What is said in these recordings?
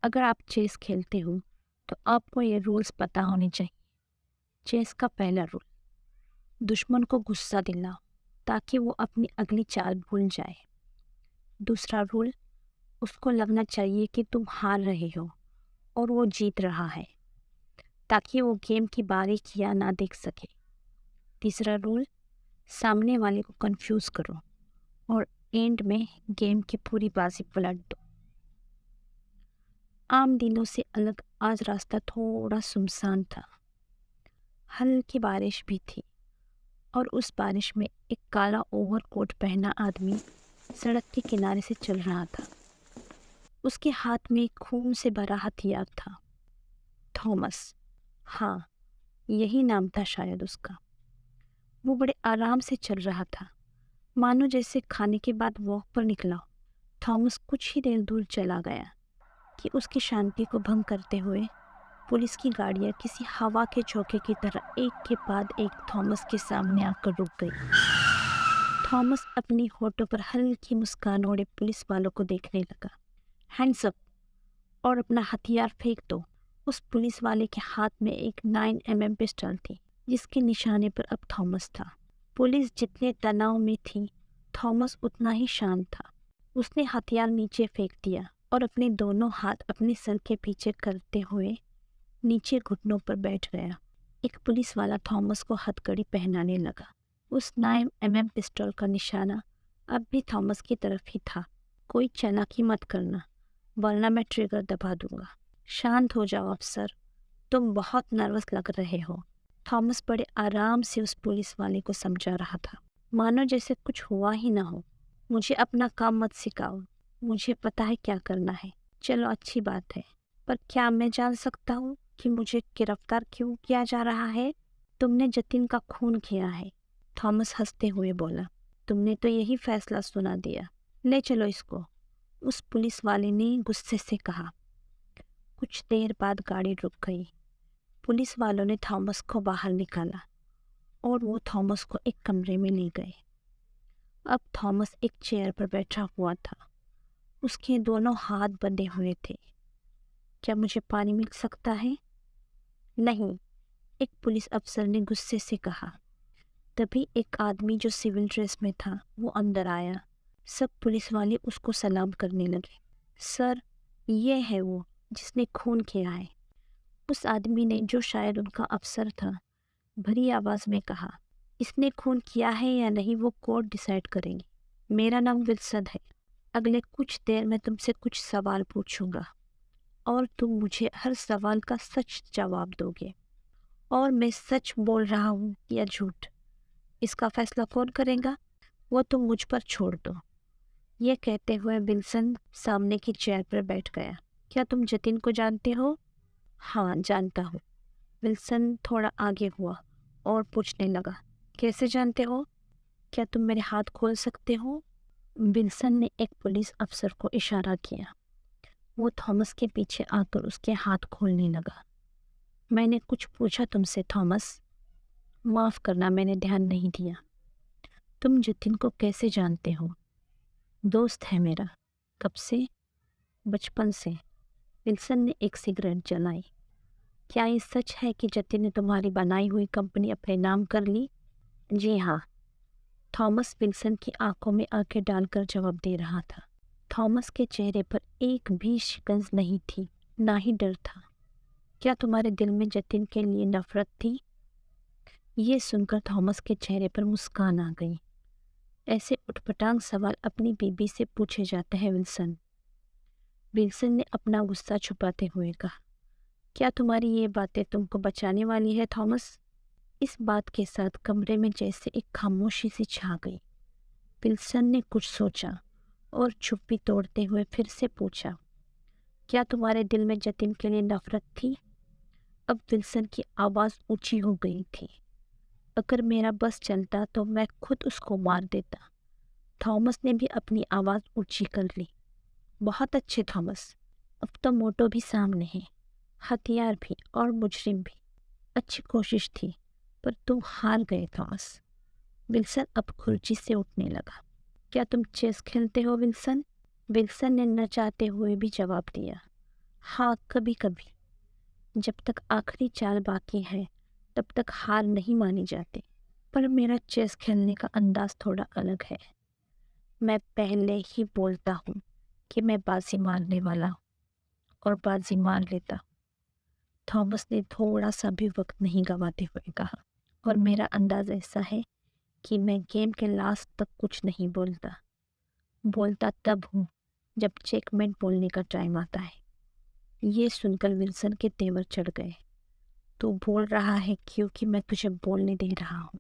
اگر آپ چیس کھیلتے ہو تو آپ کو یہ رولز پتہ ہونے چاہیے۔ چیس کا پہلا رول، دشمن کو غصہ دلاؤ تاکہ وہ اپنی اگلی چال بھول جائے۔ دوسرا رول، اس کو لگنا چاہیے کہ تم ہار رہے ہو اور وہ جیت رہا ہے تاکہ وہ گیم کی باریکیاں نہ دیکھ سکے۔ تیسرا رول، سامنے والے کو کنفیوز کرو اور اینڈ میں گیم کی پوری بازی پلٹ دو۔ عام دنوں سے الگ آج راستہ تھوڑا سنسان تھا۔ ہلکی بارش بھی تھی اور اس بارش میں ایک کالا اوور کوٹ پہنا آدمی سڑک کے کنارے سے چل رہا تھا۔ اس کے ہاتھ میں خون سے بھرا ہتھیار تھا۔ تھامس، ہاں یہی نام تھا شاید اس کا۔ وہ بڑے آرام سے چل رہا تھا، مانو جیسے کھانے کے بعد واک پر نکلا ہو۔ تھامس کچھ ہی دیر دور چلا گیا کہ اس کی شانتی کو بھنگ کرتے ہوئے پولیس کی گاڑیاں کسی ہوا کے جھونکے کی طرح ایک کے بعد ایک تھامس کے سامنے آ کر رک گئی۔ تھامس اپنی ہونٹوں پر ہلکی مسکان اوڑے پولیس والوں کو دیکھنے لگا۔ ہینڈز اپ اور اپنا ہتھیار پھینک دو۔ اس پولیس والے کے ہاتھ میں ایک 9mm پسٹل تھی جس کے نشانے پر اب تھامس تھا۔ پولیس جتنے تناؤ میں تھی، تھامس اتنا ہی شانت تھا۔ اس نے ہتھیار نیچے پھینک دیا اور اپنے دونوں ہاتھ اپنے سر کے پیچھے کرتے ہوئے نیچے گھٹنوں پر بیٹھ گیا۔ ایک پولیس والا تھامس کو ہتھ کڑی پہنانے لگا۔ اس 9mm پسٹل کا نشانہ اب بھی تھامس کی طرف ہی تھا۔ کوئی چالاکی مت کرنا ورنہ میں ٹریگر دبا دوں گا۔ شانت ہو جاؤ افسر، تم بہت نروس لگ رہے ہو۔ تھامس بڑے آرام سے اس پولیس والے کو سمجھا رہا تھا، مانو جیسے کچھ ہوا ہی نہ ہو۔ مجھے اپنا کام مت سکھاؤ، مجھے پتا ہے کیا کرنا ہے۔ چلو اچھی بات ہے، پر کیا میں جان سکتا ہوں کہ مجھے گرفتار کیوں کیا جا رہا ہے؟ تم نے جتن کا خون کیا ہے، تھامس ہنستے ہوئے بولا۔ تم نے تو یہی فیصلہ سنا دیا، لے چلو اس کو، اس پولیس والے نے غصے سے کہا۔ کچھ دیر بعد گاڑی رک گئی۔ پولیس والوں نے تھامس کو باہر نکالا اور وہ تھامس کو ایک کمرے میں لے گئے۔ اب تھامس ایک چیئر پر بیٹھا ہوا تھا، اس کے دونوں ہاتھ بندھے ہوئے تھے۔ کیا مجھے پانی مل سکتا ہے؟ نہیں، ایک پولیس افسر نے غصے سے کہا۔ تبھی ایک آدمی جو سول ڈریس میں تھا وہ اندر آیا۔ سب پولیس والے اس کو سلام کرنے لگے۔ سر، یہ ہے وہ جس نے خون کیا ہے، اس آدمی نے، جو شاید ان کا افسر تھا، بھری آواز میں کہا۔ اس نے خون کیا ہے یا نہیں وہ کورٹ ڈیسائیڈ کرے گی۔ میرا نام ولسن ہے۔ اگلے کچھ دیر میں تم سے کچھ سوال پوچھوں گا اور تم مجھے ہر سوال کا سچ جواب دو گے، اور میں سچ بول رہا ہوں یا جھوٹ، اس کا فیصلہ کون کرے گا؟ وہ تم مجھ پر چھوڑ دو۔ یہ کہتے ہوئے ولسن سامنے کی چیئر پر بیٹھ گیا۔ کیا تم جتن کو جانتے ہو؟ ہاں، جانتا ہوں۔ ولسن تھوڑا آگے ہوا اور پوچھنے لگا، کیسے جانتے ہو؟ کیا تم میرے ہاتھ کھول سکتے ہو؟ ولسن نے ایک پولیس افسر کو اشارہ کیا۔ وہ تھامس کے پیچھے آ کر اس کے ہاتھ کھولنے لگا۔ میں نے کچھ پوچھا تم سے تھامس؟ معاف کرنا، میں نے دھیان نہیں دیا۔ تم جتن کو کیسے جانتے ہو؟ دوست ہے میرا۔ کب سے؟ بچپن سے۔ ولسن نے ایک سگریٹ جلائی۔ کیا یہ سچ ہے کہ جتن نے تمہاری بنائی ہوئی کمپنی اپنے نام کر لی؟ جی ہاں، تھامس ولسن کی آنکھوں میں آنکھیں ڈال کر جواب دے رہا تھا۔ تھامس کے چہرے پر ایک بھی شکنج نہیں تھی، نہ ہی ڈر تھا۔ کیا تمہارے دل میں جتن کے لیے نفرت تھی؟ یہ سن کر تھامس کے چہرے پر مسکان آ گئی۔ ایسے اٹھ پٹانگ سوال اپنی بیوی سے پوچھے جاتے ہیں ولسن؟ ولسن نے اپنا غصہ چھپاتے ہوئے کہا۔ کیا تمہاری یہ باتیں تم کو بچانے والی ہے تھامس؟ اس بات کے ساتھ کمرے میں جیسے ایک خاموشی سی چھا گئی۔ ولسن نے کچھ سوچا اور چپی توڑتے ہوئے پھر سے پوچھا، کیا تمہارے دل میں جتن کے لیے نفرت تھی؟ اب ولسن کی آواز اونچی ہو گئی تھی۔ اگر میرا بس چلتا تو میں خود اس کو مار دیتا۔ تھامس نے بھی اپنی آواز اونچی کر لی۔ بہت اچھے تھامس، اب تو موٹو بھی سامنے ہے، ہتھیار بھی اور مجرم بھی۔ اچھی کوشش تھی پر تم ہار گئے تھامس۔ ولسن اب کرسی سے اٹھنے لگا۔ کیا تم چیس کھیلتے ہو ولسن؟ ولسن نے نہ چاہتے ہوئے بھی جواب دیا۔ ہاں، کبھی کبھی جب تک آخری چال باقی ہے تب تک ہار نہیں مانی جاتی، پر میرا چیس کھیلنے کا انداز تھوڑا الگ ہے۔ میں پہلے ہی بولتا ہوں کہ میں بازی مارنے والا ہوں اور بازی مار لیتا ہوں۔ تھامس نے تھوڑا سا بھی وقت نہیں گنواتے ہوئے کہا، اور میرا انداز ایسا ہے کہ میں گیم کے لاسٹ تک کچھ نہیں بولتا۔ بولتا تب ہوں جب چیک میٹ بولنے کا ٹائم آتا ہے۔ یہ سن کر ولسن کے تیور چڑھ گئے۔ تو بول رہا ہے کیونکہ میں تجھے بولنے دے رہا ہوں۔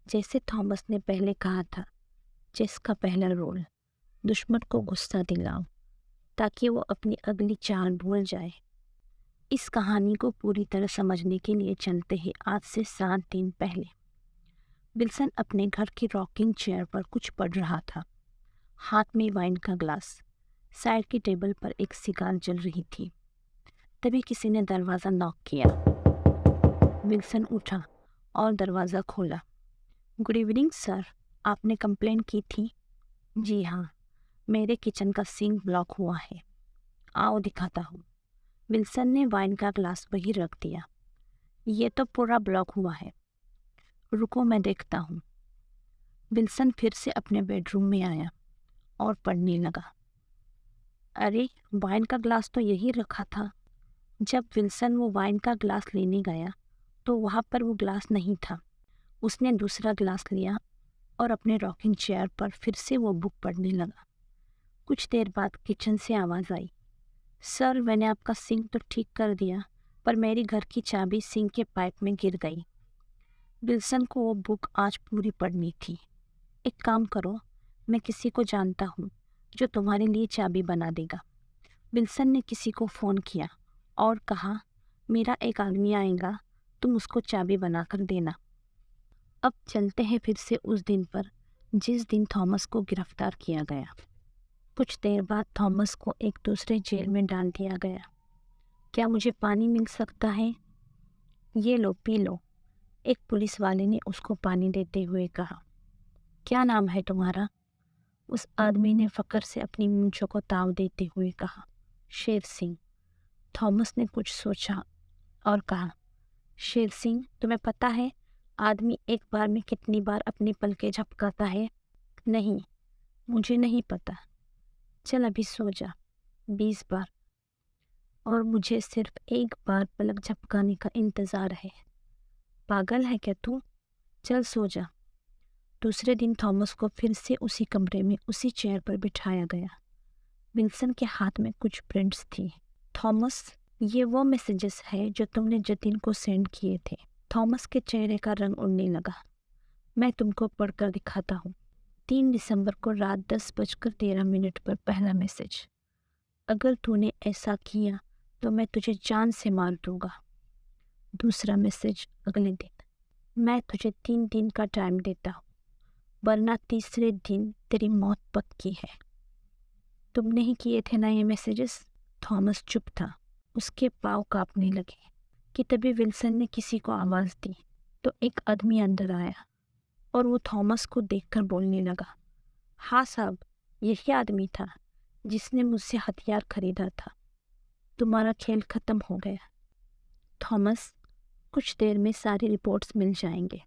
جیسے تھامس نے پہلے کہا تھا، چیس کا پہلا رول دشمن کو غصہ دلاؤ تاکہ وہ اپنی اگلی چال بھول جائے۔ اس کہانی کو پوری طرح سمجھنے کے لیے چلتے ہیں آج سے 7 دن پہلے۔ ولسن اپنے گھر کی راکنگ چیئر پر کچھ پڑھ رہا تھا، ہاتھ میں وائن کا گلاس۔ سائڈ کی ٹیبل پر ایک سگار جل رہی تھی۔ تبھی کسی نے دروازہ ناک کیا۔ ولسن اٹھا اور دروازہ کھولا۔ گڈ ایوننگ سر، آپ نے کمپلین کی تھی؟ جی ہاں، میرے کچن کا سنک بلاک ہوا ہے۔ آؤ دکھاتا ہوں۔ ولسن نے وائن کا گلاس وہیں رکھ دیا۔ یہ تو پورا بلاک ہوا ہے۔ رکو میں دیکھتا ہوں۔ ولسن پھر سے اپنے بیڈ روم میں آیا اور پڑھنے لگا۔ ارے، وائن کا گلاس تو یہی رکھا تھا۔ جب ولسن وہ وائن کا گلاس لینے گیا تو وہاں پر وہ گلاس نہیں تھا۔ اس نے دوسرا گلاس لیا اور اپنے راکنگ چیئر پر پھر سے وہ بک پڑھنے لگا۔ کچھ دیر بعد کچن سے آواز آئی، سر میں نے آپ کا سنک تو ٹھیک کر دیا، پر میری گھر کی چابی سنک کے پائپ میں گر گئی۔ ولسن کو وہ بک آج پوری پڑھنی تھی۔ ایک کام کرو، میں کسی کو جانتا ہوں جو تمہارے لیے چابی بنا دے گا۔ ولسن نے کسی کو فون کیا اور کہا، میرا ایک آدمی آئے گا، تم اس کو چابی بنا کر دینا۔ اب چلتے ہیں پھر سے اس دن پر جس دن تھامس کو گرفتار کیا گیا۔ کچھ دیر بعد تھامس کو ایک دوسرے جیل میں ڈال دیا گیا۔ کیا مجھے پانی مل سکتا ہے؟ یہ لو، پی لو، ایک پولیس والے نے اس کو پانی دیتے ہوئے کہا۔ کیا نام ہے تمہارا؟ اس آدمی نے فخر سے اپنی مونچھوں کو تاؤ دیتے ہوئے کہا، شیر سنگھ۔ تھامس نے کچھ سوچا اور کہا، شیر سنگھ، تمہیں پتہ ہے آدمی ایک بار میں کتنی بار اپنی پلکیں جھپکاتا ہے؟ نہیں، مجھے نہیں پتہ۔ چل ابھی سو جا۔ 20 بار، اور مجھے صرف ایک بار پلک جھپکانے کا انتظار ہے۔ پاگل ہے کیا تو؟ چل سو جا۔ دوسرے دن تھامس کو پھر سے اسی کمرے میں اسی چیئر پر بٹھایا گیا۔ ولسن کے ہاتھ میں کچھ پرنٹس تھی۔ تھامس، یہ وہ میسیجز ہے جو تم نے جتن کو سینڈ کیے تھے۔ تھامس کے چہرے کا رنگ اڑنے لگا۔ میں تم کو پڑھ کر دکھاتا ہوں۔ 3 دسمبر کو رات 10:13 پر پہلا میسج، اگر تو نے ایسا کیا تو میں تجھے جان سے مار دوں گا۔ دوسرا میسج اگلے دن، میں تجھے 3 دن کا ٹائم دیتا ہوں، ورنہ تیسرے دن تیری موت پکی ہے۔ تم نے ہی کیے تھے نا یہ میسیجز؟ تھامس چپ تھا۔ اس کے پاؤں کانپنے لگے کہ تبھی ولسن نے کسی کو آواز دی تو ایک آدمی اندر آیا اور وہ تھامس کو دیکھ کر بولنے لگا، ہاں صاحب، یہی آدمی تھا جس نے مجھ سے ہتھیار خریدا تھا۔ تمہارا کھیل ختم ہو گیا۔ تھامس، کچھ دیر میں ساری رپورٹس مل جائیں گے۔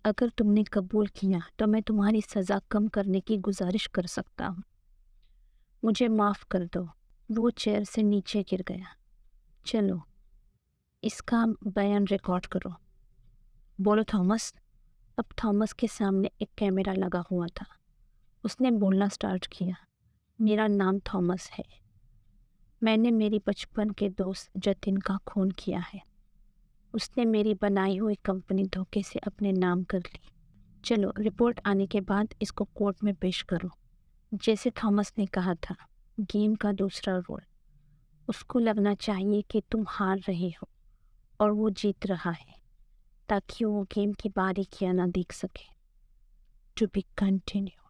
اگر تم نے قبول کیا تو میں تمہاری سزا کم کرنے کی گزارش کر سکتا ہوں۔ مجھے معاف کر دو۔ وہ چیئر سے نیچے گر گیا۔ چلو، اس کا بیان ریکارڈ کرو۔ بولو تھامس۔ اب تھامس کے سامنے ایک کیمرہ لگا ہوا تھا۔ اس نے بولنا سٹارٹ کیا، میرا نام تھامس ہے۔ میں نے میری بچپن کے دوست جتن کا خون کیا ہے۔ اس نے میری بنائی ہوئی کمپنی دھوکے سے اپنے نام کر لی۔ چلو، رپورٹ آنے کے بعد اس کو کورٹ میں پیش کرو۔ جیسے تھامس نے کہا تھا، گیم کا دوسرا رول، اس کو لگنا چاہیے کہ تم ہار رہے ہو اور وہ جیت رہا ہے، تاکہ وہ گیم کی باریکیاں نہ دیکھ سکے۔ To be continue.